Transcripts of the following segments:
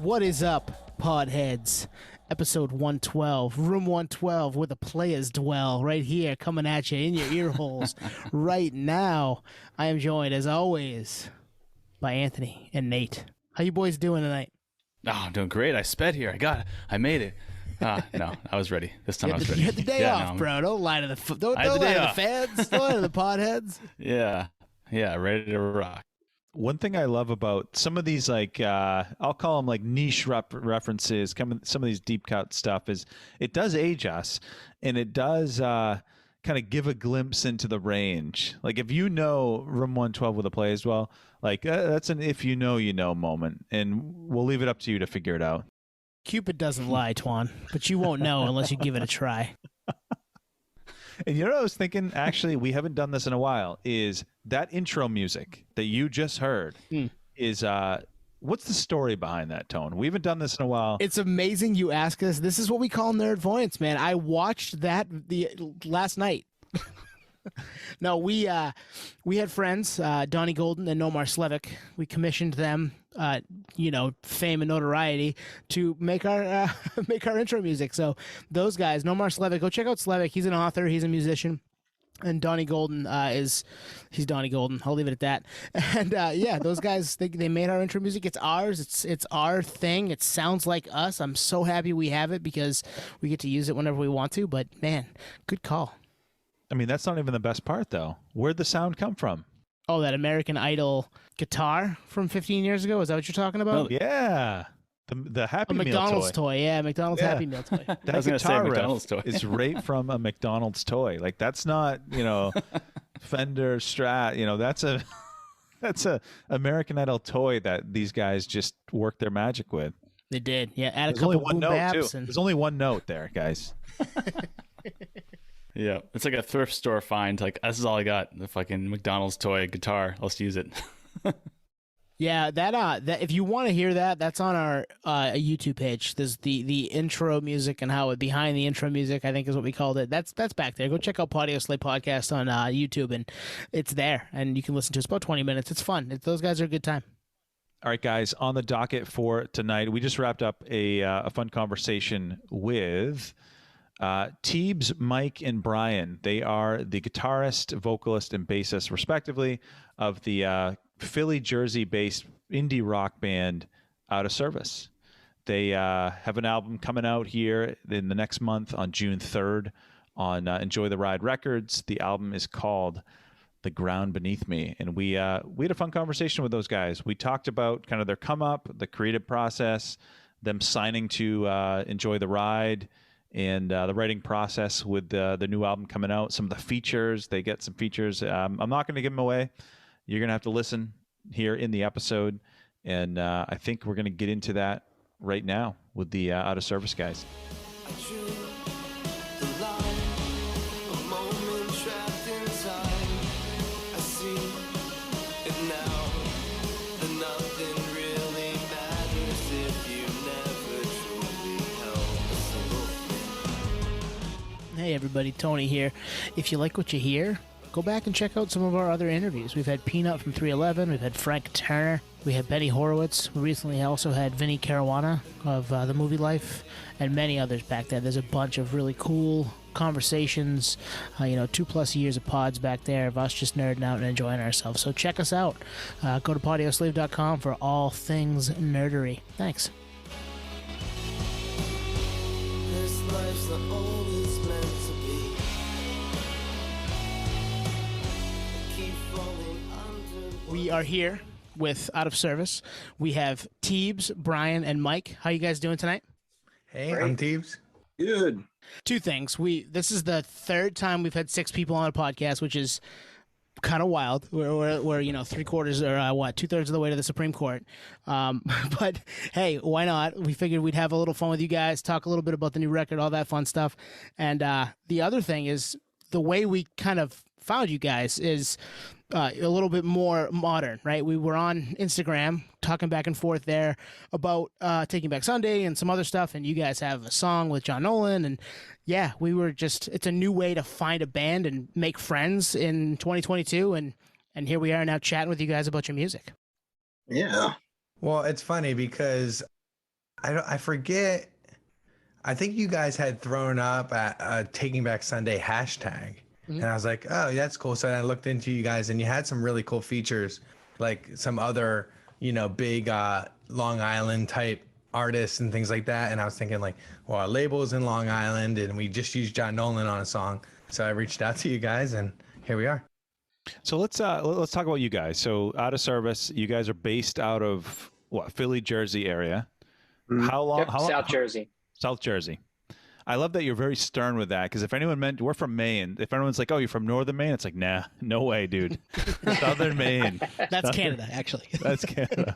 What is up, Podheads? Episode 112, Room 112, where the players dwell, right here, coming at you in your ear holes right now. I am joined, as always, by Anthony and Nate. How you boys doing tonight? Oh, I'm doing great. I sped here. I made it. No, I was ready. This time I was ready. You had the day off, bro. Don't lie to the fans. Don't lie to the Podheads. Yeah, ready to rock. One thing I love about some of these, like, I'll call them like niche references, some of these deep cut stuff, is it does age us, and it does kind of give a glimpse into the range. Like, if you know Room 112 with a play as well, like, that's an if you know moment, and we'll leave it up to you to figure it out. Cupid doesn't lie, Twan, but you won't know unless you give it a try. And you know what I was thinking? Actually, we haven't done this in a while. Is that intro music that you just heard? Is what's the story behind that, Tone? We haven't done this in a while. It's amazing you ask us. This is what we call nerdvoyance, man. I watched that last night. No, we had friends, Donnie Golden and Nomar Slevik. We commissioned them, fame and notoriety, to make our intro music. So those guys, Nomar Slevik, go check out Slevik. He's an author. He's a musician. And Donnie Golden he's Donnie Golden. I'll leave it at that. And those guys, they made our intro music. It's ours. It's our thing. It sounds like us. I'm so happy we have it because we get to use it whenever we want to. But man, good call. I mean, that's not even the best part, though. Where'd the sound come from? Oh, that American Idol guitar from 15 years ago? Is that what you're talking about? Oh, yeah. The Happy Meal McDonald's toy. Yeah, McDonald's Happy Meal toy. That I was going to say McDonald's toy. is right from a McDonald's toy. Like, that's not, Fender Strat. That's a American Idol toy that these guys just worked their magic with. They did. Yeah, add a There's couple only one boom note, baps. too. There's only one note there, guys. Yeah, it's like a thrift store find. Like, this is all I got. The fucking McDonald's toy guitar. Let's use it. Yeah, that if you want to hear that, that's on our YouTube page. There's the intro music and how it behind the intro music, I think is what we called it. That's back there. Go check out Podioslave podcast on YouTube, and it's there, and you can listen to it. It's about 20 minutes. It's fun. Those guys are a good time. All right, guys, on the docket for tonight, we just wrapped up a fun conversation with Teebs, Mike, and Brian. They are the guitarist, vocalist, and bassist, respectively, of the Philly, Jersey-based indie rock band Out of Service. They have an album coming out here in the next month on June 3rd on Enjoy the Ride Records. The album is called The Ground Beneath Me. And we had a fun conversation with those guys. We talked about kind of their come up, the creative process, them signing to Enjoy the Ride, and the writing process with the new album coming out. Some of the features, they get some features. I'm not going to give them away. You're going to have to listen here in the episode. And I think we're going to get into that right now with the Out of Service guys. Hey everybody, Tony here. If you like what you hear, go back and check out some of our other interviews. We've had Peanut from 311, we've had Frank Turner, we had Benny Horowitz, we recently also had Vinny Caruana of The Movie Life, and many others back there. There's a bunch of really cool conversations, 2+ years of pods back there of us just nerding out and enjoying ourselves. So check us out. Go to podioslave.com for all things nerdery. Thanks. This life's the only We are here with Out of Service. We have Teebs, Brian, and Mike. How you guys doing tonight? Hey, I'm Teebs. Good. Two things. This is the third time we've had 6 people on a podcast, which is kind of wild. We're 3/4 or 2/3 of the way to the Supreme Court. But hey, why not? We figured we'd have a little fun with you guys, talk a little bit about the new record, all that fun stuff. And the other thing is the way we kind of found you guys is a little bit more modern, right? We were on Instagram talking back and forth there about Taking Back Sunday and some other stuff, and you guys have a song with John Nolan, and yeah, we were just, it's a new way to find a band and make friends in 2022, and here we are now chatting with you guys about your music. Yeah. Well, it's funny because I forget. I think you guys had thrown up a Taking Back Sunday hashtag. And I was like, oh, that's cool. So I looked into you guys, and you had some really cool features, like some other, big Long Island type artists and things like that. And I was thinking like, well, our label is in Long Island, and we just used John Nolan on a song. So I reached out to you guys, and here we are. So let's talk about you guys. So Out of Service, you guys are based out of what, Philly, Jersey area. How long? Yep, how long? South Jersey. South Jersey. I love that you're very stern with that, because if anyone meant we're from Maine, if anyone's like, oh, you're from Northern Maine, it's like, nah, no way, dude. Southern Maine. That's Canada, actually. That's Canada.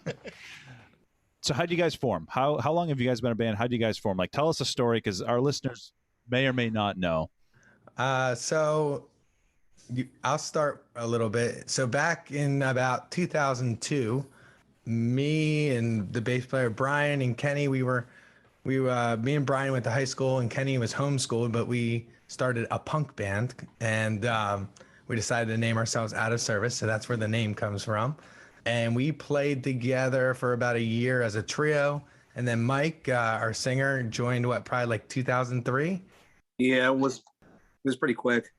So how did you guys form? How long have you guys been a band? How did you guys form? Like, tell us a story, because our listeners may or may not know. I'll start a little bit. So back in about 2002, me and the bass player Brian and Kenny, me and Brian went to high school, and Kenny was homeschooled, but we started a punk band, and we decided to name ourselves Out of Service. So that's where the name comes from. And we played together for about a year as a trio. And then Mike, our singer, joined probably like 2003. Yeah, it was pretty quick.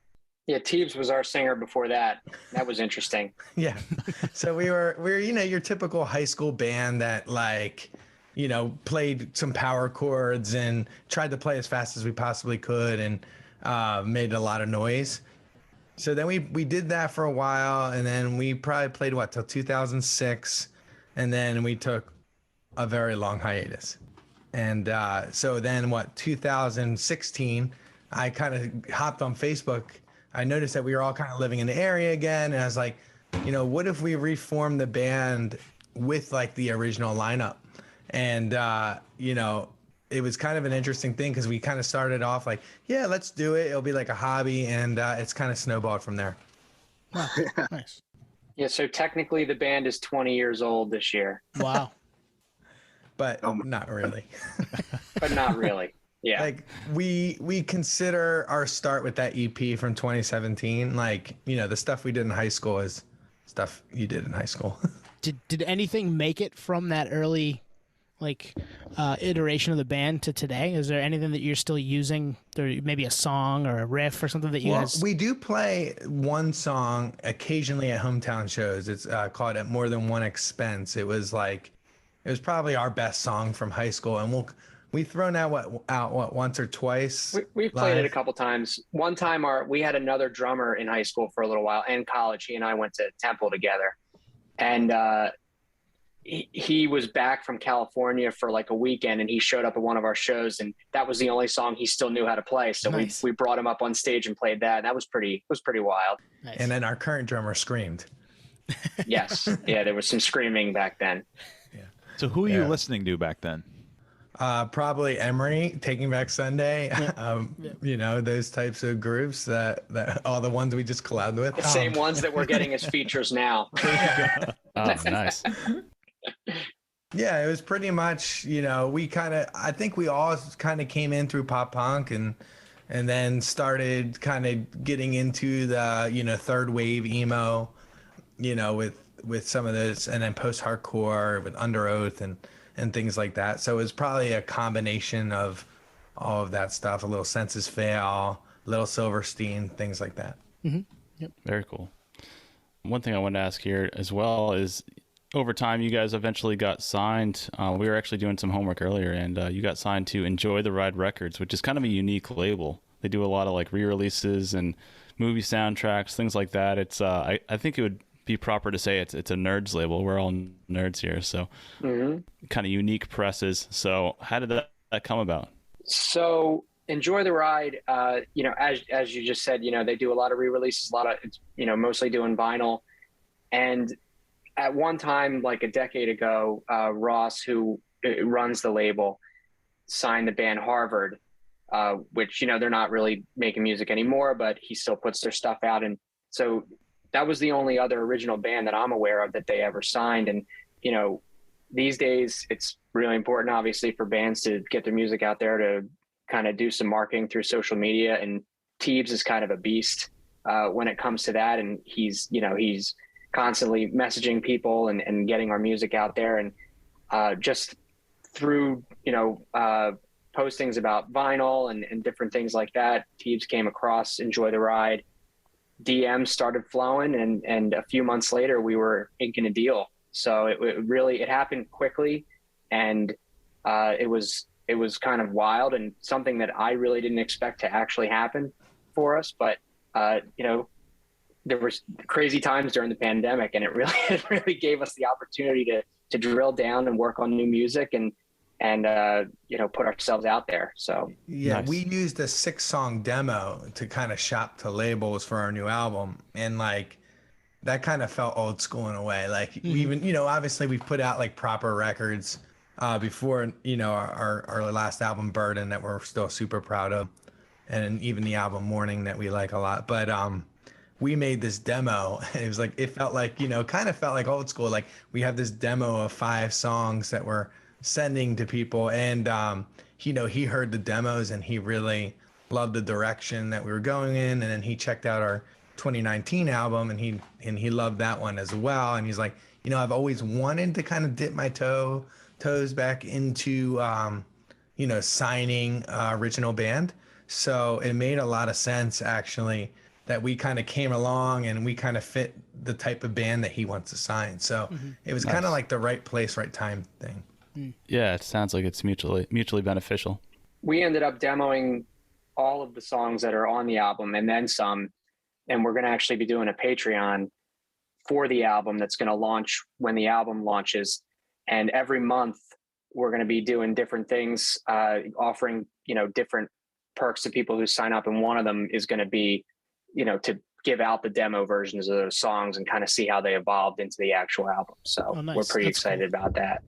Yeah, Teebs was our singer before that. That was interesting. Yeah. So we were, your typical high school band that played some power chords and tried to play as fast as we possibly could, and made a lot of noise. So then we did that for a while, and then we probably played till 2006, and then we took a very long hiatus. And so then 2016, I kind of hopped on Facebook. I noticed that we were all kind of living in the area again, and I was like, what if we reform the band with the original lineup? And it was kind of an interesting thing, because we kind of started off yeah, let's do it. It'll be like a hobby, and it's kind of snowballed from there. Wow. Nice. Yeah, so technically the band is 20 years old this year. Wow. But not really. But not really. Yeah. We consider our start with that EP from 2017, the stuff we did in high school is stuff you did in high school. Did anything make it from that early iteration of the band to today? Is there anything that you're still using, or maybe a song or a riff or something that you guys... We do play one song occasionally at hometown shows. It's called At More Than One Expense. It was probably our best song from high school, and we've thrown out once or twice. We've played it a couple times. One time we had another drummer in high school for a little while, and college. He and I went to Temple together, and he was back from California for a weekend, and he showed up at one of our shows, and that was the only song he still knew how to play. So nice. we brought him up on stage and played that. And that was pretty wild. Nice. And then our current drummer screamed. Yes. Yeah, there was some screaming back then. Yeah. So who are you listening to back then? Probably Emery, Taking Back Sunday. Those types of groups that all the ones we just collabed with. The same ones that we're getting as features now. Oh, nice. Yeah, it was pretty much, I think we all kind of came in through pop punk, and then started kind of getting into the, third wave emo, with some of this, and then post hardcore with Under Oath and things like that. So it was probably a combination of all of that stuff, a little Census Fail, Little Silverstein, things like that. Mm-hmm. Yep. Very cool. One thing I wanted to ask here as well is, over time, you guys eventually got signed. We were actually doing some homework earlier, and you got signed to Enjoy the Ride Records, which is kind of a unique label. They do a lot of re-releases and movie soundtracks, things like that. It's I think it would be proper to say it's a nerds label. We're all nerds here, so kind of unique presses. So how did that come about? So Enjoy the Ride, as you just said, they do a lot of re-releases, a lot of, mostly doing vinyl. And at one time, a decade ago, Ross, who runs the label, signed the band Harvard, which, they're not really making music anymore, but he still puts their stuff out. And so that was the only other original band that I'm aware of that they ever signed. And, these days it's really important, obviously, for bands to get their music out there, to kind of do some marketing through social media. And Teebs is kind of a beast when it comes to that. And he's constantly messaging people and getting our music out there. And just through, postings about vinyl and different things like that, Teebs came across Enjoy the Ride. DMs started flowing, and a few months later we were inking a deal. So it happened quickly, and it was kind of wild and something that I really didn't expect to actually happen for us. But there was crazy times during the pandemic, and it really gave us the opportunity to drill down and work on new music and put ourselves out there. So yeah, Nice. we used a 6-song demo to kind of shop to labels for our new album, and like that kind of felt old school in a way. Like we even, obviously we've put out like proper records before, our last album Burden that we're still super proud of, and even the album Morning that we like a lot. But we made this demo, and it was like, it felt like, kind of felt like old school. Like we have this demo of 5 songs that we're sending to people, and he heard the demos and he really loved the direction that we were going in, and then he checked out our 2019 album, and he loved that one as well. And he's like, I've always wanted to kind of dip my toes back into signing original band. So it made a lot of sense actually that we kind of came along and we kind of fit the type of band that he wants to sign. So it was kind of like the right place, right time thing. Yeah, it sounds like it's mutually beneficial. we ended up demoing all of the songs that are on the album and then some. And we're going to actually be doing a Patreon for the album that's going to launch when the album launches. And every month we're going to be doing different things, offering, different perks to people who sign up. And one of them is going to be, to give out the demo versions of those songs and kind of see how they evolved into the actual album. So Nice. we're pretty That's excited about that.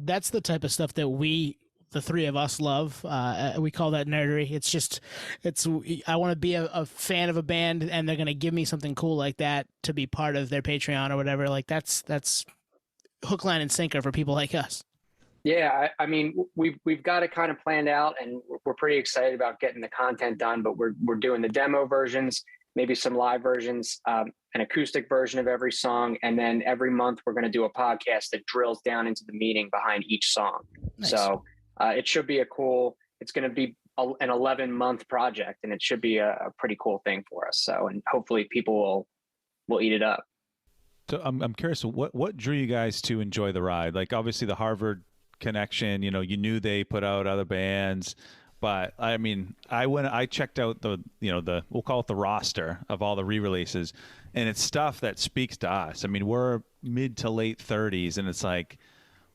That's the type of stuff that the three of us love. We call that nerdery. I want to be a fan of a band, and they're going to give me something cool like that to be part of their Patreon or whatever. Like that's hook, line, and sinker for people like us. Yeah, I mean, we've got it kind of planned out, and we're pretty excited about getting the content done. But we're doing the demo versions, maybe some live versions, an acoustic version of every song, and then every month we're going to do a podcast that drills down into the meaning behind each song. Nice. So it should be it's going to be an 11-month project, and it should be a pretty cool thing for us. So, and hopefully people will eat it up. So I'm curious, what drew you guys to Enjoy the Ride? Like obviously the Harvard connection, you knew they put out other bands, but I mean, I checked out the we'll call it the roster of all the re-releases, and it's stuff that speaks to us. I mean, we're mid to late 30s, and it's like,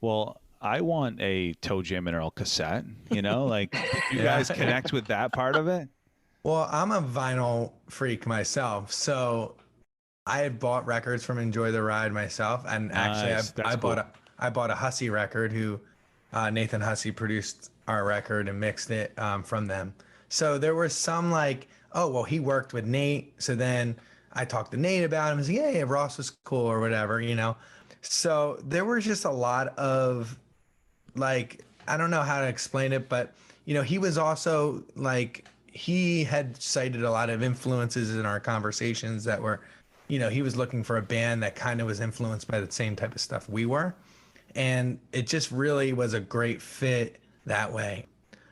well, I want a Toe Jam and Earl cassette, like you guys connect with that part of it? Well, I'm a vinyl freak myself, so I had bought records from Enjoy the Ride myself, and actually Nice. I bought a Hussey record who Nathan Hussey produced our record and mixed it from them. So there was some like, oh, well, he worked with Nate. So then I talked to Nate about him and said, yeah, Ross was cool or whatever, So there was just a lot of like, I don't know how to explain it, but, he was also like, he had cited a lot of influences in our conversations that were, he was looking for a band that kind of was influenced by the same type of stuff we were. And it just really was a great fit that way.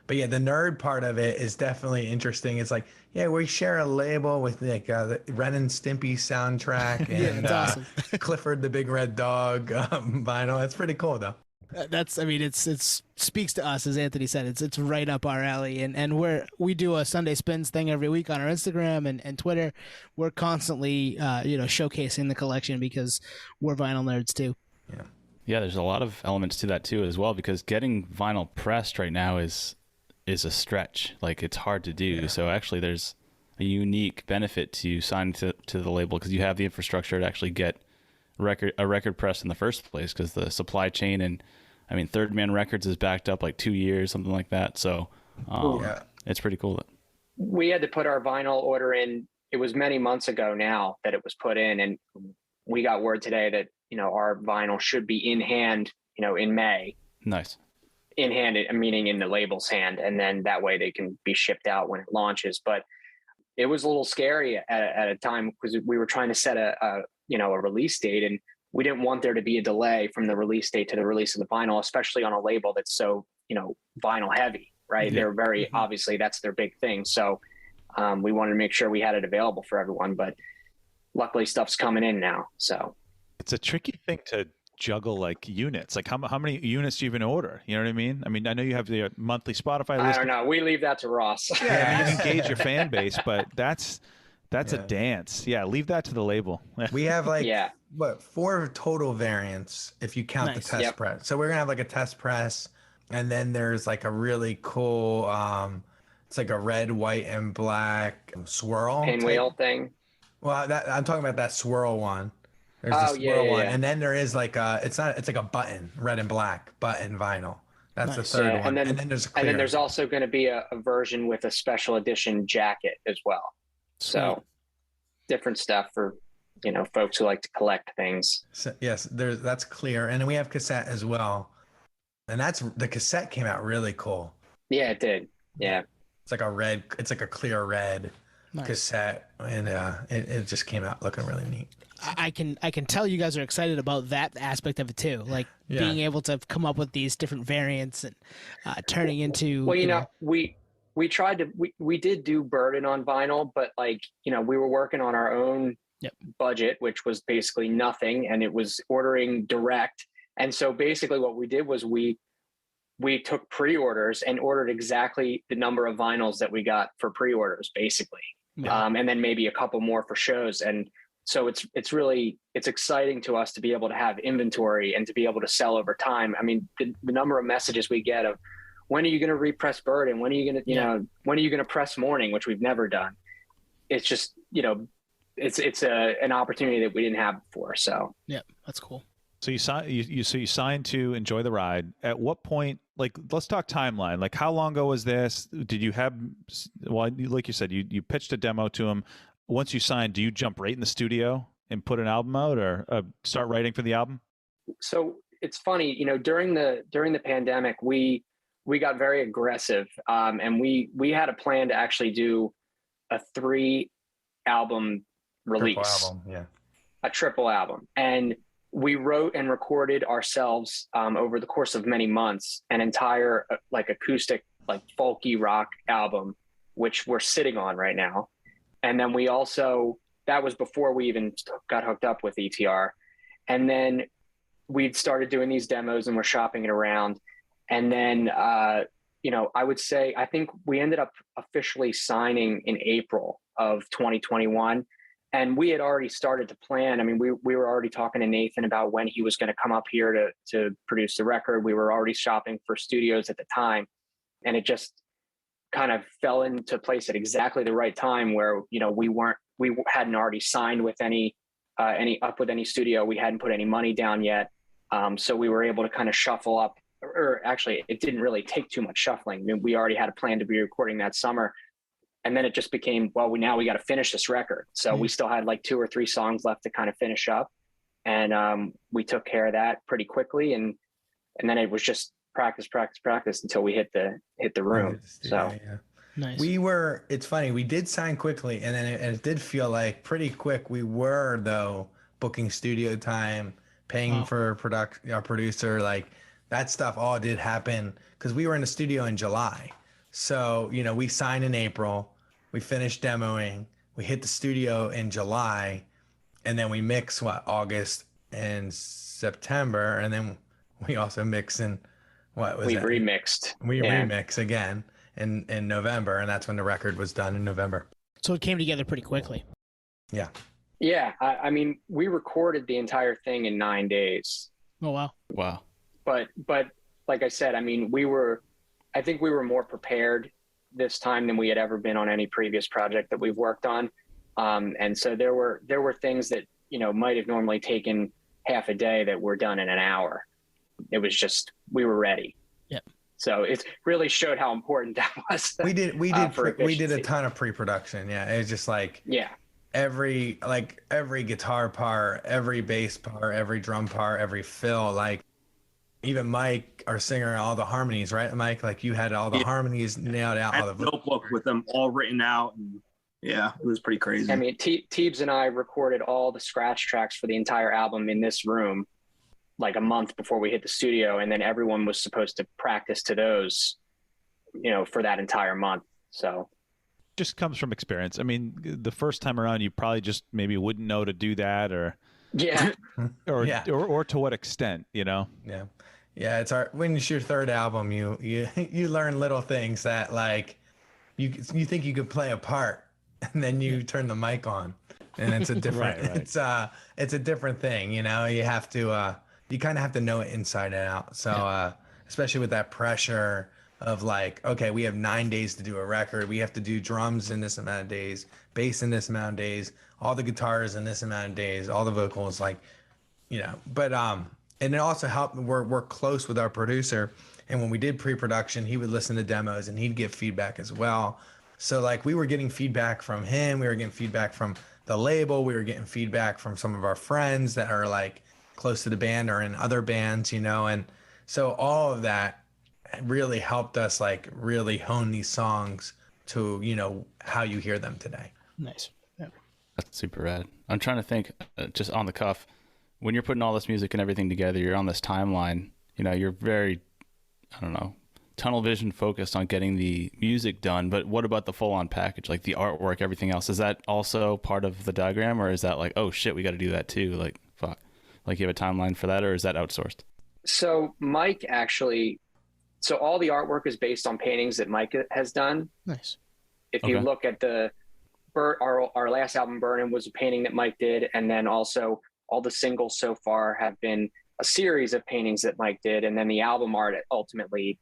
But yeah, the nerd part of it is definitely interesting. It's like, yeah, we share a label with like the Ren and Stimpy soundtrack and awesome. Clifford the Big Red Dog vinyl. It's pretty cool though. It speaks to us, as Anthony said. It's right up our alley, and we do a Sunday Spins thing every week on our Instagram and Twitter. We're constantly showcasing the collection because we're vinyl nerds too. Yeah, there's a lot of elements to that too as well, because getting vinyl pressed right now is a stretch. Like it's hard to do. Yeah. So actually there's a unique benefit to signing to the label, because you have the infrastructure to actually get a record pressed in the first place, because the supply chain, and I mean Third Man Records is backed up like 2 years, something like that. So it's pretty cool. We had to put our vinyl order in. It was many months ago now that it was put in, and we got word today that our vinyl should be in hand, in May. Nice. In hand, meaning in the label's hand, and then that way they can be shipped out when it launches. But it was a little scary at a time, because we were trying to set a release date, and we didn't want there to be a delay from the release date to the release of the vinyl, especially on a label that's so, vinyl heavy, right? They're very, obviously that's their big thing. So we wanted to make sure we had it available for everyone, but luckily stuff's coming in now. So it's a tricky thing to juggle, like units. Like how many units do you even order? You know what I mean? I mean, I know you have the monthly Spotify list. I don't know. We leave that to Ross. Yeah, you can engage your fan base, but that's a dance. Yeah, leave that to the label. We have what, 4 total variants if you count the test press. So we're gonna have like a test press, and then there's like a really cool it's like a red, white, and black swirl pinwheel thing. Well, I'm talking about that swirl one. There's the swirl one, and then there is like it's like a button, red and black button vinyl. That's the third one, and then there's clear. And then there's also going to be a version with a special edition jacket as well. So different stuff for folks who like to collect things. So, yes, that's clear, and then we have cassette as well, and the cassette came out really cool. Yeah, it did. Yeah, it's like a clear red cassette, and it just came out looking really neat. I can tell you guys are excited about that aspect of it too, like being able to come up with these different variants and turning into. Well, we tried to we did do Burden on vinyl, but we were working on our own budget, which was basically nothing, and it was ordering direct. And so basically what we did was we took pre-orders and ordered exactly the number of vinyls that we got for pre-orders, basically, and then maybe a couple more for shows. And so it's exciting to us to be able to have inventory and to be able to sell over time. I mean, the number of messages we get of, when are you going to repress Burden? When are you going to, when are you going to press Morning, which we've never done? It's just, it's an opportunity that we didn't have before. So yeah, that's cool. So you signed to Enjoy the Ride. At what point, let's talk timeline. Like, how long ago was this? Did you have, well, like you said, you pitched a demo to him. Once you signed, do you jump right in the studio and put an album out, or start writing for the album? So it's funny, during the pandemic, we got very aggressive, and we had a plan to actually do a 3-album release, a triple album, and we wrote and recorded ourselves over the course of many months an entire acoustic, folky rock album, which we're sitting on right now. And then we also, that was before we even got hooked up with ETR. And then we'd started doing these demos and we're shopping it around. And then, I would say, I think we ended up officially signing in April of 2021. And we had already started to plan. I mean, we were already talking to Nathan about when he was going to come up here to produce the record. We were already shopping for studios at the time. And it just kind of fell into place at exactly the right time where, we hadn't already signed with any studio. We hadn't put any money down yet. So we were able to kind of shuffle up, or actually it didn't really take too much shuffling. I mean, we already had a plan to be recording that summer. And then it just became, well, we got to finish this record. So we still had 2 or 3 songs left to kind of finish up. And we took care of that pretty quickly. And then it was just practice until we hit the room. So nice. It's funny, we did sign quickly, and then it did feel like pretty quick. We were, though, booking studio time, paying for our producer, that stuff all did happen because we were in the studio in July. So, we signed in April, we finished demoing, we hit the studio in July, and then we mix August and September, and then we also mix in remixed. We remix again in November, and that's when the record was done in November. So it came together pretty quickly. Yeah. Yeah. I mean, we recorded the entire thing in 9 days. Oh, wow. Wow. But like I said, I mean, I think we were more prepared this time than we had ever been on any previous project that we've worked on. And so there were things that, might have normally taken half a day that were done in an hour. It was just, we were ready. Yep. So it really showed how important that was. We did a ton of pre-production. Yeah. It was just every guitar part, every bass part, every drum part, every fill, even Mike, our singer, all the harmonies, right, Mike? You had all the harmonies nailed out. I had a notebook with them all written out. And Yeah, it was pretty crazy. I mean, Teebs and I recorded all the scratch tracks for the entire album in this room like a month before we hit the studio, and then everyone was supposed to practice to those, for that entire month. So just comes from experience. I mean, the first time around, you probably just maybe wouldn't know to do that, or yeah, or to what extent, Yeah. Yeah, when it's your third album, you learn little things that like you think you could play a part, and then you turn the mic on, and it's a different Right. it's a different thing, you have to you kind of have to know it inside and out. So especially with that pressure of like, okay, we have 9 days to do a record, we have to do drums in this amount of days, bass in this amount of days, all the guitars in this amount of days, all the vocals, like, but and it also helped. We're close with our producer, and when we did pre-production, he would listen to demos and he'd give feedback as well. So like we were getting feedback from him, we were getting feedback from the label, we were getting feedback from some of our friends that are like close to the band or in other bands, and so all of that really helped us like really hone these songs to how you hear them today. Nice. Yeah. That's super rad. I'm trying to think, just on the cuff, when you're putting all this music and everything together, you're on this timeline, you're very, I don't know, tunnel vision focused on getting the music done. But what about the full on package, like the artwork, everything else? Is that also part of the diagram, or is that like, oh shit, we got to do that too? Like, fuck. Like you have a timeline for that, or is that outsourced? So Mike so all the artwork is based on paintings that Mike has done. Nice. If you look at our last album, Burnin', was a painting that Mike did. And then also all the singles so far have been a series of paintings that Mike did. And then the album art ultimately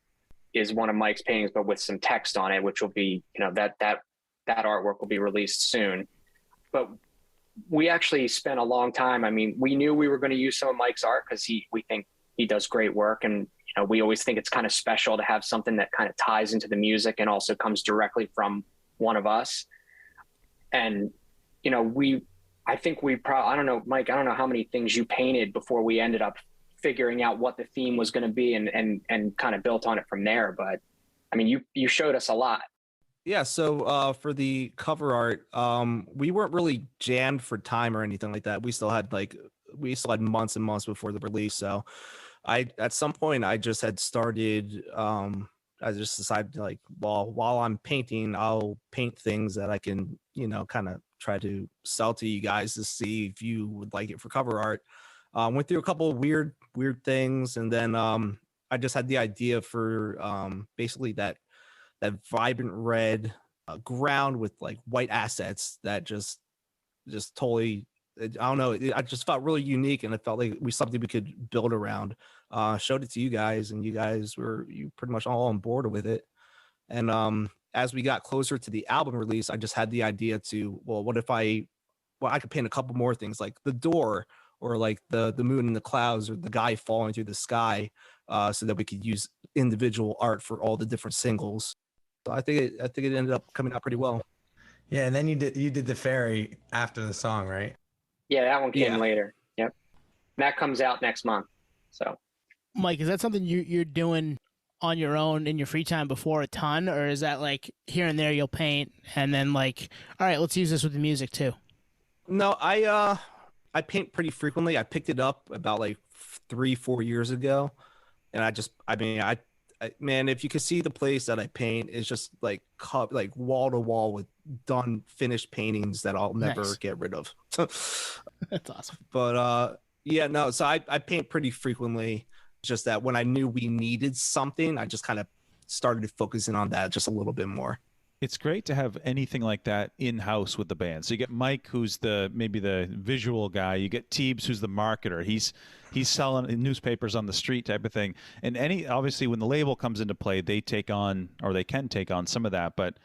is one of Mike's paintings, but with some text on it, which will be, that artwork will be released soon. But we actually spent a long time. I mean, we knew we were going to use some of Mike's art because we think he does great work. And, we always think it's kind of special to have something that kind of ties into the music and also comes directly from one of us. And, I think I don't know, Mike, I don't know how many things you painted before we ended up figuring out what the theme was going to be and kind of built on it from there. But I mean, you showed us a lot. Yeah. So for the cover art, we weren't really jammed for time or anything like that. We still had months and months before the release. So at some point I just had started, I just decided to like, while I'm painting, I'll paint things that I can, kind of try to sell to you guys to see if you would like it for cover art. Went through a couple of weird things. And then I just had the idea for basically that vibrant red ground with like white assets that just totally, I don't know. I just felt really unique, and it felt like something we could build around. Showed it to you guys, and you pretty much all on board with it. And as we got closer to the album release, I just had the idea to, what if I could paint a couple more things, like the door, or like the moon and the clouds, or the guy falling through the sky, so that we could use individual art for all the different singles. So I think it ended up coming out pretty well. Yeah, and then you did the fairy after the song, right? Yeah, that one came later. Yep. That comes out next month. So, Mike, is that something you're doing on your own in your free time before a ton, or is that like here and there you'll paint and then like, all right, let's use this with the music too? No, I paint pretty frequently. I picked it up about like 3-4 years ago, and man, if you could see the place that I paint, it's just like wall to wall with done finished paintings that I'll never get rid of. That's awesome. But so I paint pretty frequently. Just that when I knew we needed something, I just kind of started focusing on that just a little bit more. It's great to have anything like that in-house with the band. So you get Mike, who's maybe the visual guy. You get Teebs, who's the marketer. He's selling newspapers on the street type of thing. And obviously when the label comes into play, they can take on some of that. But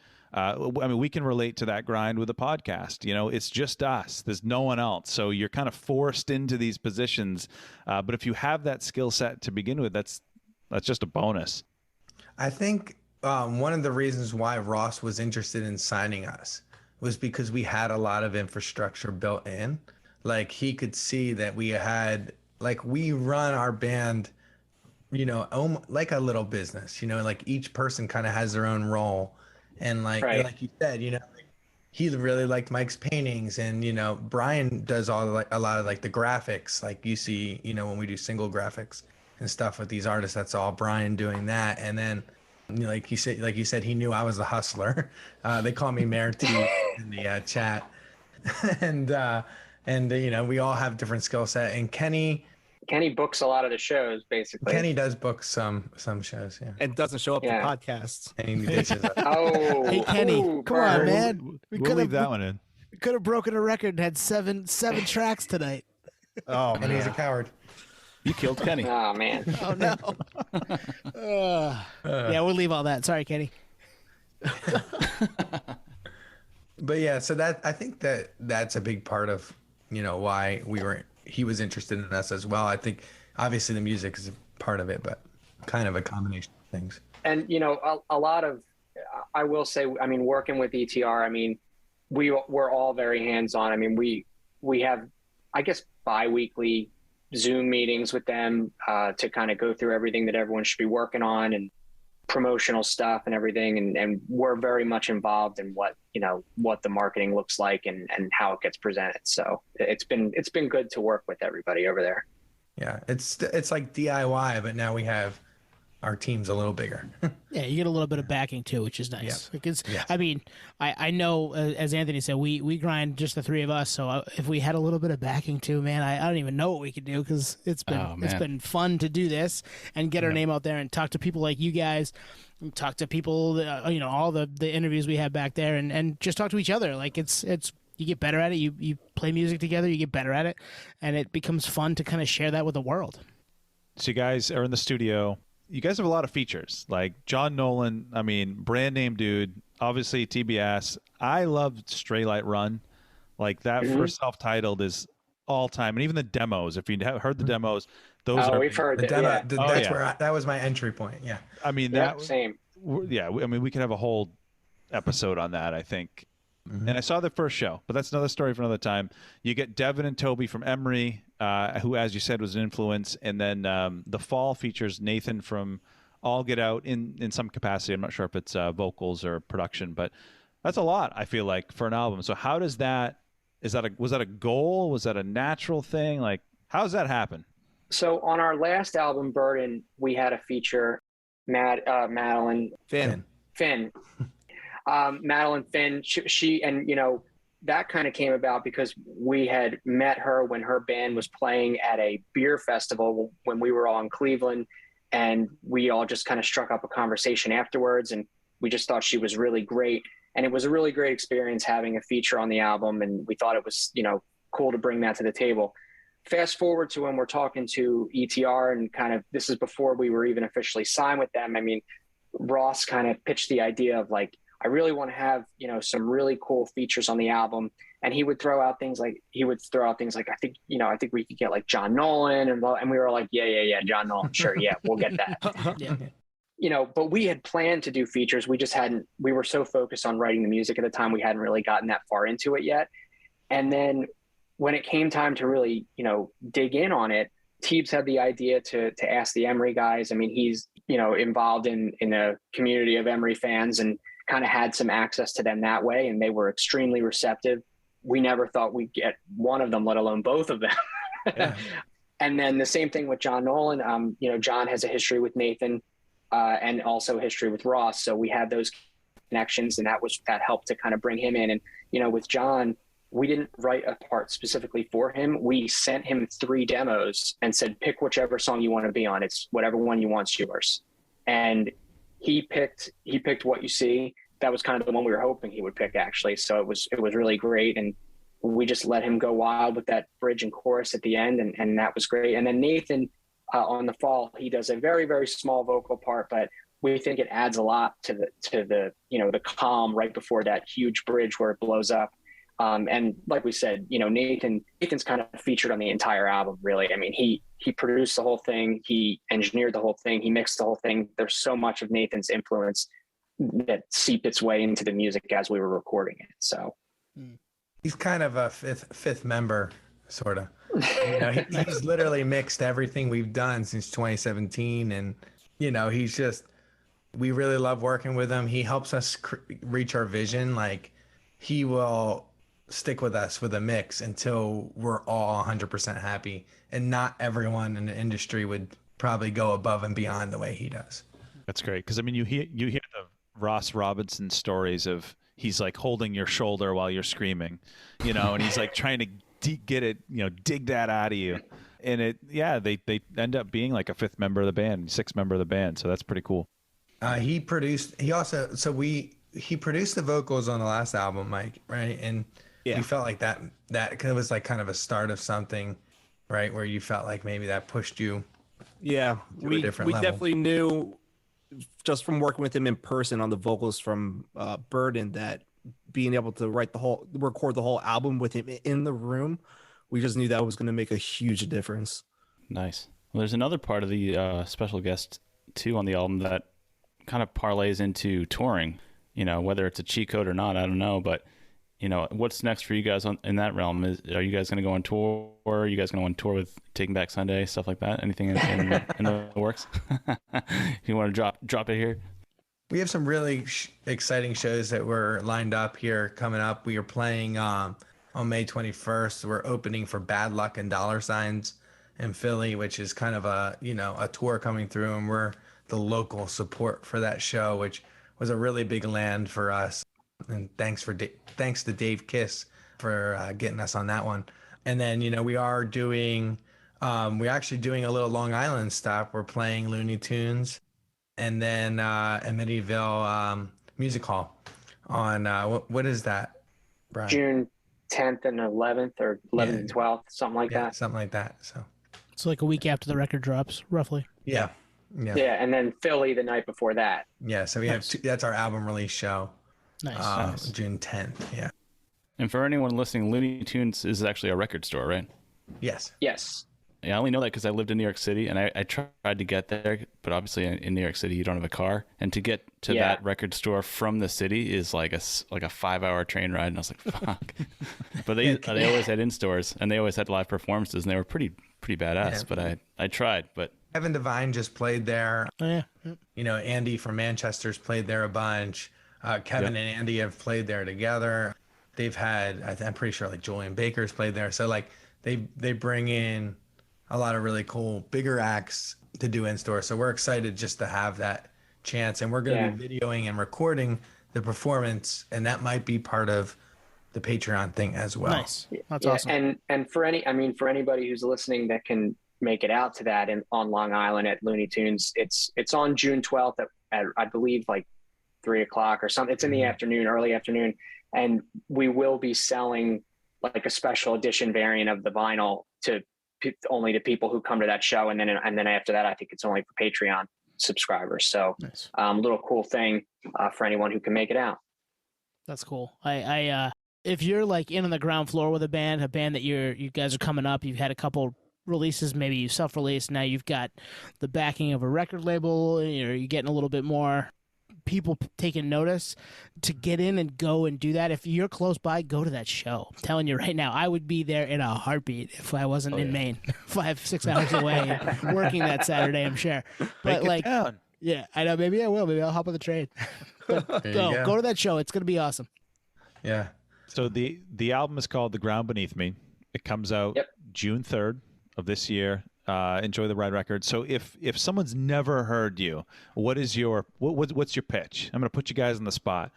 we can relate to that grind with a podcast. It's just us. There's no one else. So you're kind of forced into these positions. But if you have that skill set to begin with, that's just a bonus. I think one of the reasons why Ross was interested in signing us was because we had a lot of infrastructure built in. Like he could see that we run our band, like a little business, like each person kind of has their own role. And like you said, he really liked Mike's paintings, and Brian does a lot of like the graphics, like you see, when we do single graphics and stuff with these artists, that's all Brian doing that. And then like you said, he knew I was the hustler. They call me Mayor T in the chat. and we all have different skill set. And Kenny books a lot of the shows, basically. Kenny does book some shows, yeah, and doesn't show up to Yeah. podcasts. and he dishes up. Oh, Hey, Kenny, ooh, come on, burn. man. We'll leave that one in. We could have broken a record and had seven tracks tonight. Oh, And he's a coward. You killed Kenny. Oh man. Oh no. Yeah, we'll leave all that. Sorry, Kenny. But yeah, so I think that's a big part of why he was interested in us as well. I think obviously the music is a part of it, but kind of a combination of things. And a lot of, I will say, I mean, working with ETR, I mean, we're all very hands-on. I mean, we have, I guess, bi-weekly Zoom meetings with them to kind of go through everything that everyone should be working on and promotional stuff and everything. And we're very much involved in what the marketing looks like and how it gets presented. So it's been good to work with everybody over there. Yeah, it's like DIY, but now we have our team's a little bigger. Yeah, you get a little bit of backing too, which is nice. Yes. Because Yes. I mean, I know as Anthony said, we grind just the three of us. So if we had a little bit of backing too, man, I don't even know what we could do because it's been fun to do this and get our name out there and talk to people like you guys, and talk to people, all the interviews we have back there, and just talk to each other. Like it's you get better at it. You play music together, you get better at it, and it becomes fun to kind of share that with the world. So you guys are in the studio. You guys have a lot of features, like John Nolan. I mean, brand name dude. Obviously, TBS. I love Stray Light Run. Like that first self-titled is all time, and even the demos. If you have heard the demos, those are. We've heard The that. demo, Yeah. that's where that was my entry point. Yeah. I mean, Yeah, that. same. Yeah, I mean, we could have a whole episode on that, I think. And I saw the first show, but that's another story for another time. You get Devin and Toby from Emery, who, as you said, was an influence. And then the fall features Nathan from All Get Out in some capacity. I'm not sure if it's vocals or production, but that's a lot, I feel like, for an album. So how does that – was that a goal? Was that a natural thing? Like, how does that happen? So on our last album, Burden, we had a feature, Madeline Finn. Madeline Finn, she and that kind of came about because we had met her when her band was playing at a beer festival when we were all in Cleveland, and we all just kind of struck up a conversation afterwards, and we just thought she was really great, and it was a really great experience having a feature on the album, and we thought it was cool to bring that to the table. Fast forward to when we're talking to ETR, and kind of this is before we were even officially signed with them. I mean, Ross kind of pitched the idea of like, I really want to have, some really cool features on the album. And he would throw out things like, I think we could get like John Nolan and we were like, yeah, John Nolan. Sure. Yeah, we'll get that. Yeah. But we had planned to do features. We were so focused on writing the music at the time. We hadn't really gotten that far into it yet. And then when it came time to really, dig in on it, Teebs had the idea to ask the Emery guys. I mean, he's, involved in a community of Emery fans and kind of had some access to them that way. And they were extremely receptive. We never thought we'd get one of them, let alone both of them. Yeah. And then the same thing with John Nolan. John has a history with Nathan and also a history with Ross. So we had those connections, and that helped to kind of bring him in. And, with John, we didn't write a part specifically for him. We sent him 3 demos and said, pick whichever song you want to be on. It's whatever one you want's yours. And he picked What You See. That was kind of the one we were hoping he would pick, actually. So it was really great. And we just let him go wild with that bridge and chorus at the end. And that was great. And then Nathan on the fall, he does a very, very small vocal part, but we think it adds a lot to the the calm right before that huge bridge where it blows up. And like we said, Nathan's kind of featured on the entire album, really. I mean, he produced the whole thing. He engineered the whole thing. He mixed the whole thing. There's so much of Nathan's influence that seeped its way into the music as we were recording it. So He's kind of a fifth member, sort of. He's literally mixed everything we've done since 2017. And, he's just, we really love working with him. He helps us reach our vision. Like, he will stick with us with a mix until we're all 100% happy. And not everyone in the industry would probably go above and beyond the way he does. That's great, because I mean, you hear the Ross Robinson stories of he's like holding your shoulder while you're screaming, and he's like trying to get it, dig that out of you. And they end up being like a sixth member of the band. So that's pretty cool. He produced the vocals on the last album, Mike, right? And we felt like that was like kind of a start of something, right? Where you felt like maybe that pushed you. Yeah, we level. definitely knew just from working with him in person on the vocals from Burden that being able to record the whole album with him in the room, we just knew that was going to make a huge difference. Nice. Well, there's another part of the special guest too on the album that kind of parlays into touring. Whether it's a cheat code or not, I don't know, but what's next for you guys in that realm? Are you guys going to go on tour? Are you guys going to go on tour with Taking Back Sunday, stuff like that? Anything in the works? You want to drop it here? We have some really exciting shows that were lined up here coming up. We are playing on May 21st. We're opening for Bad Luck and Dollar Signs in Philly, which is kind of a tour coming through, and we're the local support for that show, which was a really big land for us. And thanks to Dave Kiss for getting us on that one. And then we're actually doing a little Long Island stop. We're playing Looney Tunes, and then Emeryville Music Hall on what is that, Brian? June 10th and 11th, or 11th and 12th, something like that. Something like that. So it's like a week after the record drops, roughly. Yeah. And then Philly the night before that. Yeah, so we have that's our album release show. Nice. June 10th. Yeah. And for anyone listening, Looney Tunes is actually a record store, right? Yes. Yeah, I only know that because I lived in New York City, and I tried to get there, but obviously in New York City you don't have a car, and to get to that record store from the city is like a 5-hour train ride, and I was like, fuck. But they always had in stores, and they always had live performances, and they were pretty badass. But I tried, but Kevin Devine just played there. Oh yeah. Andy from Manchester's played there a bunch. Kevin and Andy have played there together. They've had, I'm pretty sure, like Julian Baker's played there. So like they bring in a lot of really cool bigger acts to do in store. So we're excited just to have that chance, and we're going to be videoing and recording the performance, and that might be part of the Patreon thing as well. Nice. That's awesome. And for anybody who's listening that can make it out to that on Long Island at Looney Tunes, it's on June 12th at I believe like 3:00 or something. It's in the afternoon, early afternoon, and we will be selling like a special edition variant of the vinyl only to people who come to that show, and then after that, I think it's only for Patreon subscribers. So, nice. Little cool thing for anyone who can make it out. That's cool. I if you're like in on the ground floor with a band that you guys are coming up, you've had a couple releases, maybe you self-released, now you've got the backing of a record label, you're getting a little bit more people taking notice, to get in and go and do that. If you're close by, go to that show. I'm telling you right now, I would be there in a heartbeat if I wasn't in Maine 5-6 hours away working that Saturday, I'm sure. But like, yeah, I know, maybe I will. Maybe I'll hop on the train. But go to that show. It's going to be awesome. Yeah. So the album is called The Ground Beneath Me. It comes out June 3rd of this year. Enjoy the Ride record. So if someone's never heard you, what's your pitch? I'm going to put you guys on the spot.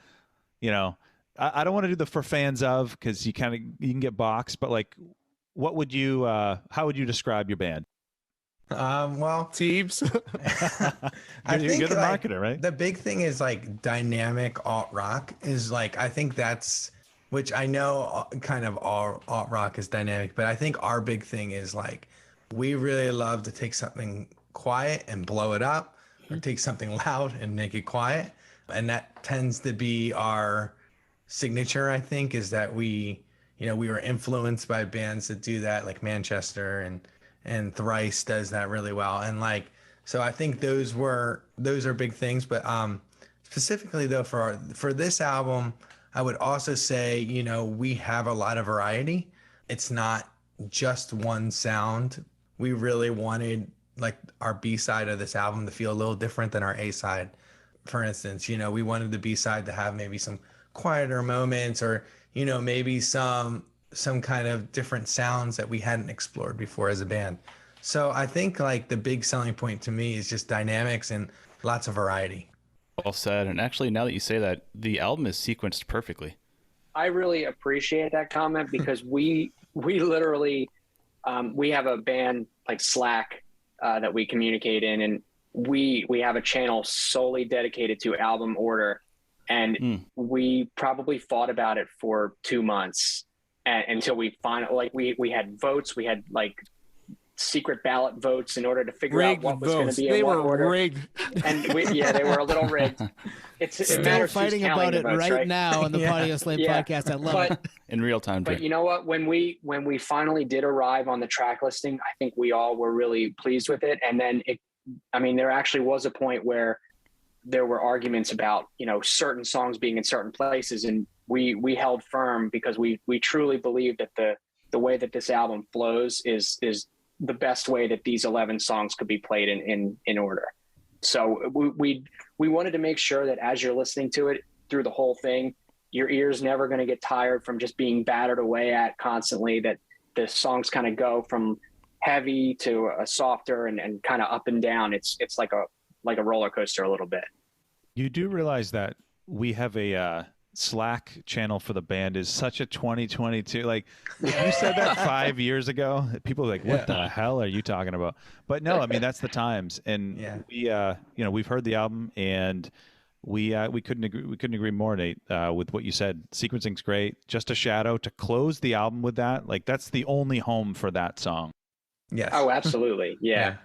I don't want to do the for fans of, because you can get boxed, but like, how would you describe your band? Well, Teebs. You're the marketer, right? The big thing is like dynamic alt rock is like, I think that's, which I know kind of alt rock is dynamic, but I think our big thing is like, we really love to take something quiet and blow it up, or take something loud and make it quiet. And that tends to be our signature, I think, is that we were influenced by bands that do that, like Manchester and Thrice does that really well. And like, so I think those are big things. But specifically though, for this album, I would also say, we have a lot of variety. It's not just one sound. We really wanted like our B-side of this album to feel a little different than our A-side. For instance, we wanted the B-side to have maybe some quieter moments, or maybe some kind of different sounds that we hadn't explored before as a band. So I think like the big selling point to me is just dynamics and lots of variety. Well said. And actually, now that you say that, the album is sequenced perfectly. I really appreciate that comment because we literally we have a band like Slack that we communicate in, and we have a channel solely dedicated to album order, and we probably thought about it for 2 months until we finally, like, we had votes, we had like secret ballot votes in order to figure out what was going to be in what order. Rigged. And they were a little rigged. It's still fighting about it votes, right now on the Podioslave podcast. I love it. In real time. But you know what? When we finally did arrive on the track listing, I think we all were really pleased with it. And then there actually was a point where there were arguments about, certain songs being in certain places, and we held firm because we truly believe that the way that this album flows is the best way that these 11 songs could be played in order. So we wanted to make sure that as you're listening to it through the whole thing, your ear's never going to get tired from just being battered away at constantly, that the songs kind of go from heavy to a softer and kind of up and down. It's like a roller coaster a little bit. You do realize that we have a Slack channel for the band is such a 2022. Like, if you said that 5 years ago, people are like, what the hell are you talking about? But no, I mean, that's the times. And we, we've heard the album, and we couldn't agree more, Nate, with what you said. Sequencing's great. Just a Shadow, to close the album with that, like, that's the only home for that song. Yes. Oh, absolutely. Yeah.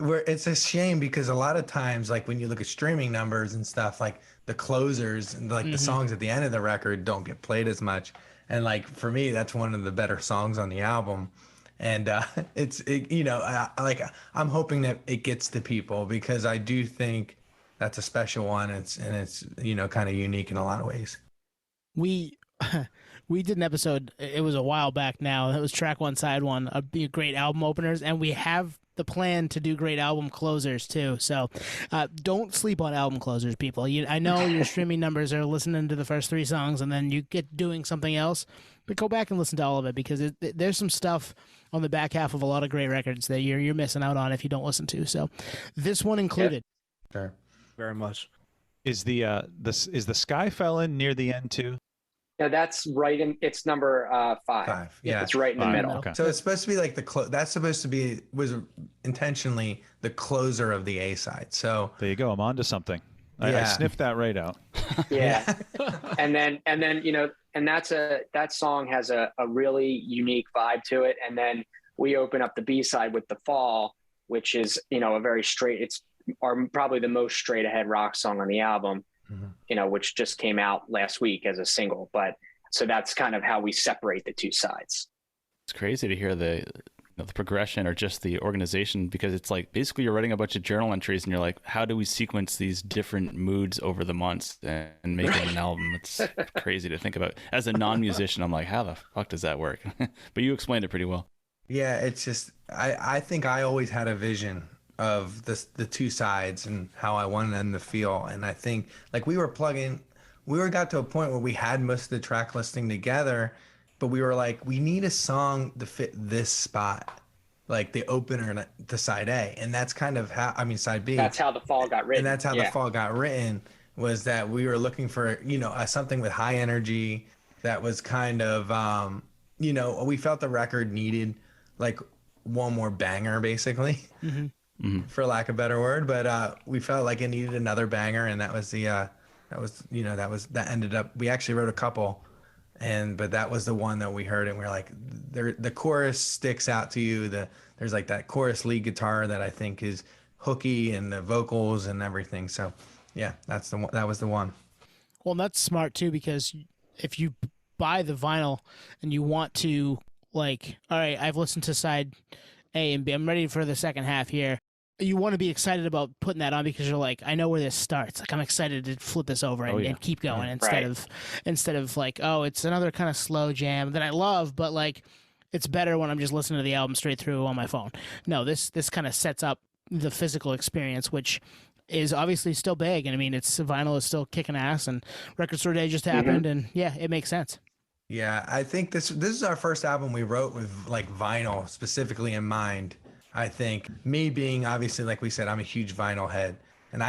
It's a shame because a lot of times, like when you look at streaming numbers and stuff, like the closers and like the songs at the end of the record don't get played as much. And like for me, that's one of the better songs on the album. And I'm hoping that it gets to people because I do think that's a special one. It's kind of unique in a lot of ways. We did an episode, it was a while back now, it was track one, side one, of great album openers, and we have the plan to do great album closers too. So don't sleep on album closers, people. I know your streaming numbers are listening to the first 3 songs and then you get doing something else, but go back and listen to all of it because there's some stuff on the back half of a lot of great records that you're missing out on if you don't listen to. So this one included. Sure. Very much. Is the Sky Felon near the end too? Yeah, that's right in. It's number 5. Yeah, it's right in the middle. Okay. So it's supposed to be like that's supposed to be was intentionally the closer of the A side. So there you go. I'm onto something. I sniffed that right out. Yeah, and then and that song has a really unique vibe to it. And then we open up the B side with The Fall, which is a very straight. It's probably the most straight ahead rock song on the album. Which just came out last week as a single. But so that's kind of how we separate the two sides. It's crazy to hear the progression or just the organization, because it's like basically you're writing a bunch of journal entries and you're like, how do we sequence these different moods over the months and make it an album? It's crazy to think about. As a non-musician, I'm like, how the fuck does that work? But you explained it pretty well. Yeah, it's just I think I always had a vision of the two sides and how I wanted them to feel. And I think like we got to a point where we had most of the track listing together, but we were like, we need a song to fit this spot, like the opener to side A. And that's kind of side B. That's how The Fall got written. And that's how The Fall got written, was that we were looking for, something with high energy that was kind of, we felt the record needed like one more banger basically. For lack of a better word, but we felt like it needed another banger, and that was that ended up. We actually wrote a couple, but that was the one that we heard, and we were like, the chorus sticks out to you. There's like that chorus lead guitar that I think is hooky, and the vocals and everything. So yeah, that was the one. Well, that's smart too, because if you buy the vinyl and you want to, like, all right, I've listened to side A and B, I'm ready for the second half here. You want to be excited about putting that on because you're like, I know where this starts. Like, I'm excited to flip this over and keep going instead of like, oh, it's another kind of slow jam that I love, but like, it's better when I'm just listening to the album straight through on my phone. No, this kind of sets up the physical experience, which is obviously still big. And I mean, it's vinyl is still kicking ass, and Record Store Day just happened, and yeah, it makes sense. Yeah, I think this is our first album we wrote with like vinyl specifically in mind. I think me being obviously, like we said, I'm a huge vinyl head, and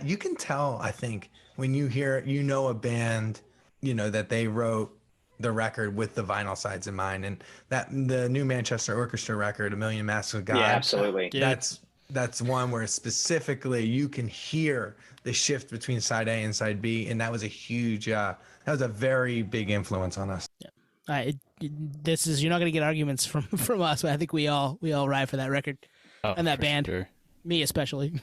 you can tell, I think, when you hear, a band, that they wrote the record with the vinyl sides in mind, and that the New Manchester Orchestra record, A Million Masks of God. Yeah, absolutely. That's one where specifically you can hear the shift between side A and side B, and that was a very big influence on us. Yeah. You're not going to get arguments from us, but I think we all ride for that record and that band. Sure. Me especially.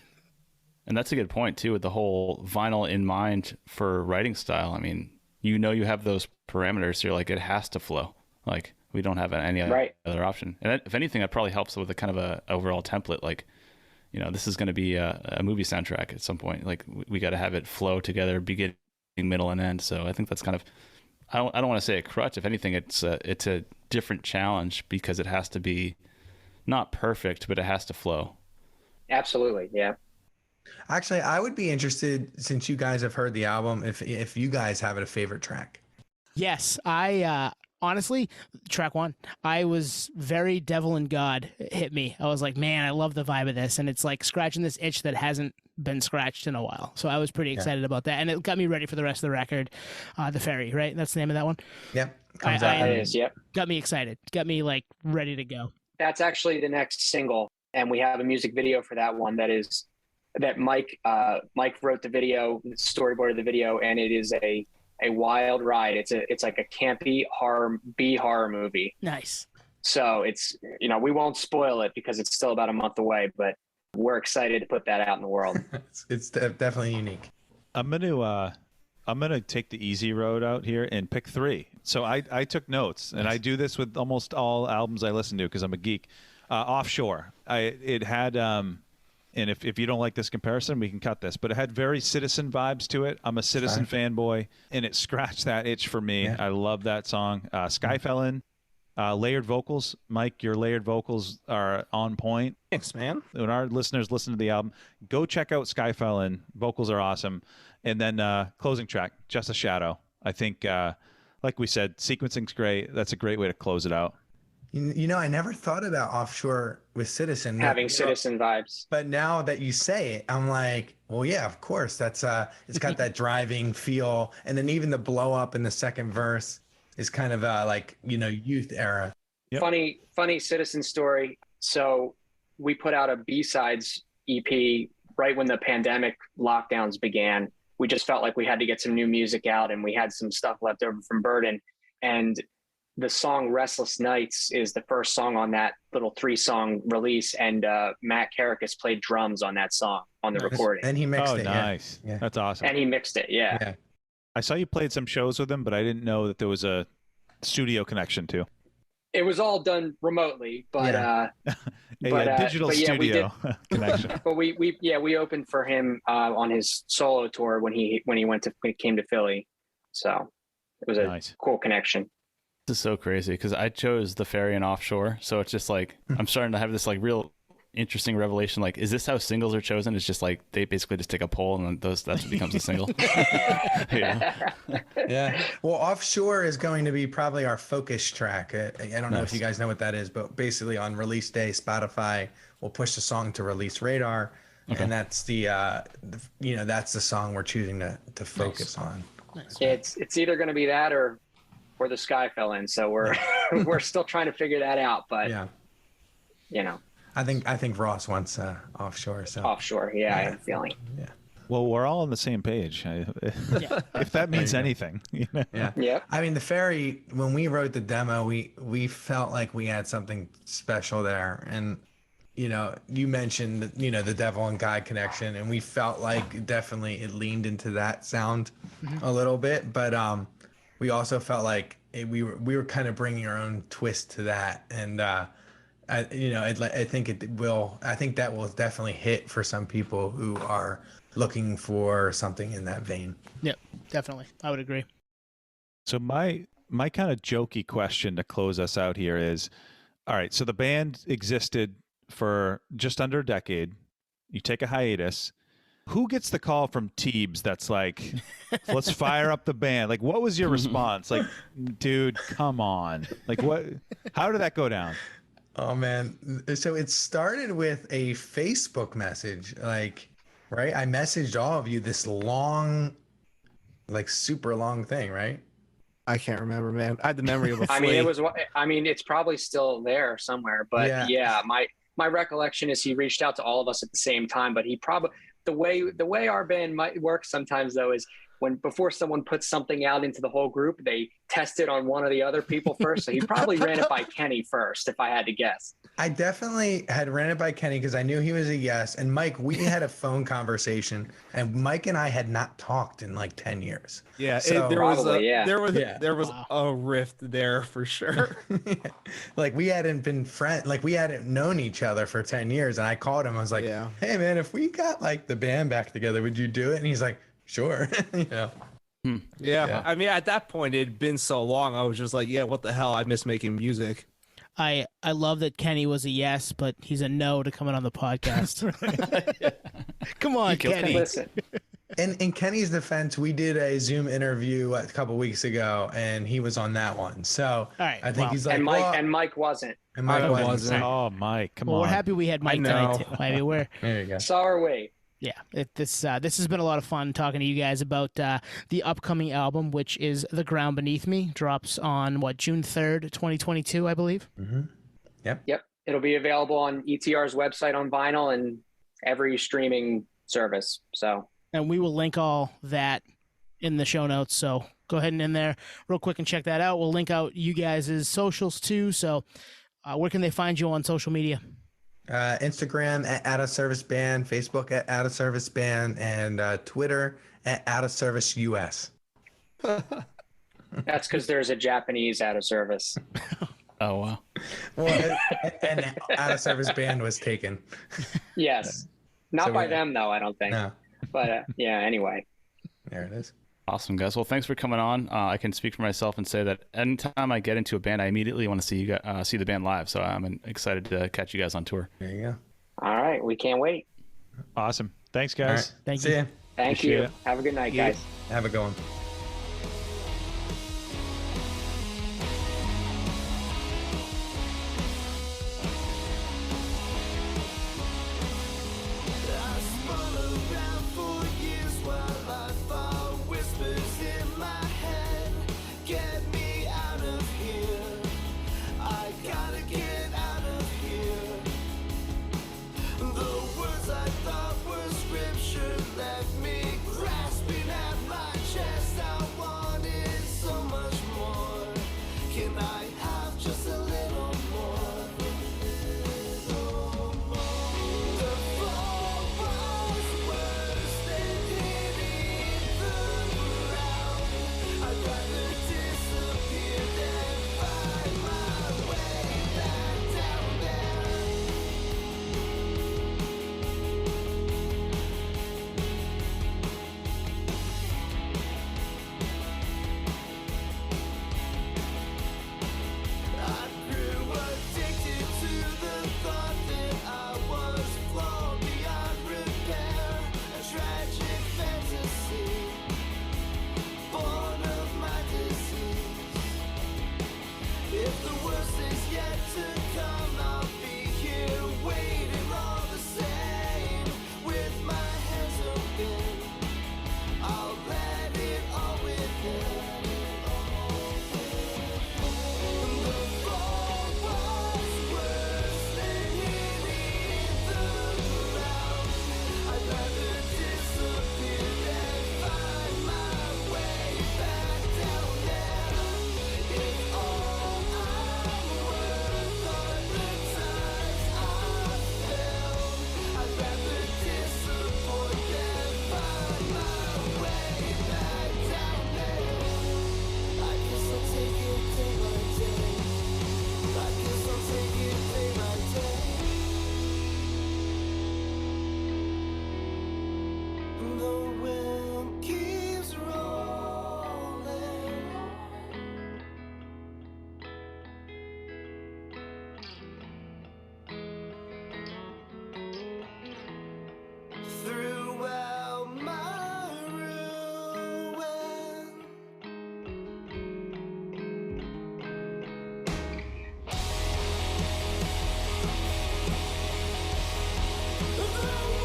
And that's a good point too, with the whole vinyl in mind for writing style. I mean, you have those parameters, so you're like, it has to flow. Like, we don't have any other option. And if anything, that probably helps with a kind of a overall template. Like, this is going to be a movie soundtrack at some point. Like, we got to have it flow together, beginning, middle, and end. So I think that's kind of, I don't want to say a crutch. If anything, it's a different challenge because it has to be not perfect, but it has to flow. Absolutely, yeah. Actually, I would be interested, since you guys have heard the album, if you guys have a favorite track. Yes, I honestly, track 1, I was very Devil and God hit me. I was like, man, I love the vibe of this, and it's like scratching this itch that hasn't been scratched in a while. So I was pretty excited about that, and it got me ready for the rest of the record. The Ferry, right? That's the name of that one. Yep, comes out. It is. Yep. Got me excited. Got me like ready to go. That's actually the next single, and we have a music video for that one. That Mike wrote the video, storyboarded the video, and it is a wild ride. It's like a campy horror movie. Nice. So it's, we won't spoil it because it's still about a month away, but we're excited to put that out in the world. It's definitely unique. I'm gonna take the easy road out here and pick 3. So I took notes, and I do this with almost all albums I listen to because I'm a geek. Offshore, it had and if you don't like this comparison, we can cut this, but it had very Citizen vibes to it. I'm a Citizen fanboy, and it scratched that itch for me. Yeah. I love that song. Sky fell in. Layered vocals. Mike, your layered vocals are on point. Thanks, man. When our listeners listen to the album, go check out Sky fell in. Vocals are awesome. And then closing track, Just a Shadow. I think, like we said, sequencing's great. That's a great way to close it out. I never thought about Offshore with Citizen having Citizen vibes, but now that you say it, I'm like, well, yeah, of course. That's it's got that driving feel, and then even the blow up in the second verse is kind of youth era. Yep. Funny Citizen story. So we put out a B-sides EP right when the pandemic lockdowns began. We just felt like we had to get some new music out, and we had some stuff left over from Burden, and the song Restless Nights is the first song on that little 3-song release, and Matt Carrickus played drums on that song on the recording. And he mixed it. Nice. Yeah. That's awesome. And he mixed it, yeah. I saw you played some shows with him, but I didn't know that there was a studio connection too. It was all done remotely, but digital studio connection. But we opened for him on his solo tour when he came to Philly. So it was a cool connection. This is so crazy because I chose The Ferry and Offshore, so it's just like I'm starting to have this like real interesting revelation. Like, is this how singles are chosen? It's just like they basically just take a poll and that's what becomes a single. Yeah. Well, Offshore is going to be probably our focus track. I don't know if you guys know what that is, but basically on release day, Spotify will push the song to release radar, and that's that's the song we're choosing to focus on. Nice. It's either going to be that or The Sky Fell In. So we're still trying to figure that out, but I think Ross wants Offshore. So Offshore, I have a feeling. Yeah. Well, we're all on the same page. If that means anything. Yeah. I mean, The Ferry, when we wrote the demo, we felt like we had something special there, and you mentioned the Devil and God connection, and we felt like definitely it leaned into that sound a little bit, but we also felt like we were kind of bringing our own twist to that, and I think that will definitely hit for some people who are looking for something in that vein. Yep, definitely, I would agree. So my kind of jokey question to close us out here is, all right, so the band existed for just under a decade. You take a hiatus. who gets the call from Teebs that's like, let's fire up the band? Like, what was your response? Like, dude, come on. Like, what? How did that go down? Oh man. So it started with a Facebook message, like, right? I messaged all of you this long, like super long thing, right? I can't remember, man. I had the memory of a flea. I mean, it was. I mean, it's probably still there somewhere. But yeah, my recollection is he reached out to all of us at the same time. But he probably the way our band might work sometimes though is before someone puts something out into the whole group, they test it on one of the other people first. So he probably ran it by Kenny first, if I had to guess. I definitely had ran it by Kenny because I knew he was a yes. And Mike, we had a phone conversation, and Mike and I had not talked in like 10 years. Yeah, So, there was Yeah. a rift there for sure. like we hadn't been friends, like we hadn't known each other for 10 years. And I called him. I was like, Yeah. hey man, if we got like the band back together, would you do it? And he's like, sure. You know. Yeah. I mean, at that point, it had been so long. I was just like, yeah, what the hell? I miss making music. I love that Kenny was a yes, but he's a no to coming on the podcast. Come on, Kenny. Listen, In Kenny's defense, we did a Zoom interview a couple weeks ago, and he was on that one. So All right, I think well, he's like, and Mike well, and Mike wasn't. and Mike I wasn't. wasn't. Oh, Mike, come Well, on. we're happy we had Mike know. tonight too. I mean, There you go. So are we. Yeah, this has been a lot of fun talking to you guys about the upcoming album, which is The Ground Beneath Me, drops on June 3rd, 2022, I believe. Mm-hmm. Yep. It'll be available on ETR's website on vinyl and every streaming service. So, And we will link all that in the show notes. So go ahead and in there real quick and check that out. We'll link out you guys' socials too. So where can they find you on social media? Instagram at Out of Service Band, Facebook at Out of Service Band, and Twitter at Out of Service US. that's because there's a Japanese out of service. Oh wow. Well, and Out of Service Band was taken. Yes. Not So by we- them, though, I don't think. No, But yeah, anyway. there it is. Awesome, guys. Well, thanks for coming on. I can speak for myself and say that anytime I get into a band, I immediately want to see the band live. So I'm excited to catch you guys on tour. There you go. All right. We can't wait. Awesome. Thanks, All guys. right. Thank See you. ya. Thank Appreciate you. it. Have a good night, Yeah. guys. Have a good one. I spun around for years while I fought whispers in my head. Get me out of here. I gotta get out of here. The words I thought were scripture left me grasping at my chest. I wanted so much more. Can I have just a little more? The fall was worse than hitting the ground. I'd rather disappear than find my way back down there. I grew addicted to the thought that I was flawed beyond repair. A tragic fantasy, born of my disease. If the worst is yet to come, I'll be here waiting all the same. With my hands open, I'll let it all within. The fall was worse than hitting the ground. I'd rather disappear than find my way back down there. If all I'm worth are the times I've failed, I'd rather disappoint than find my way back down there. I guess I'll take it day by day. I guess I'll take it day by day. The wind keeps rolling. Throughout The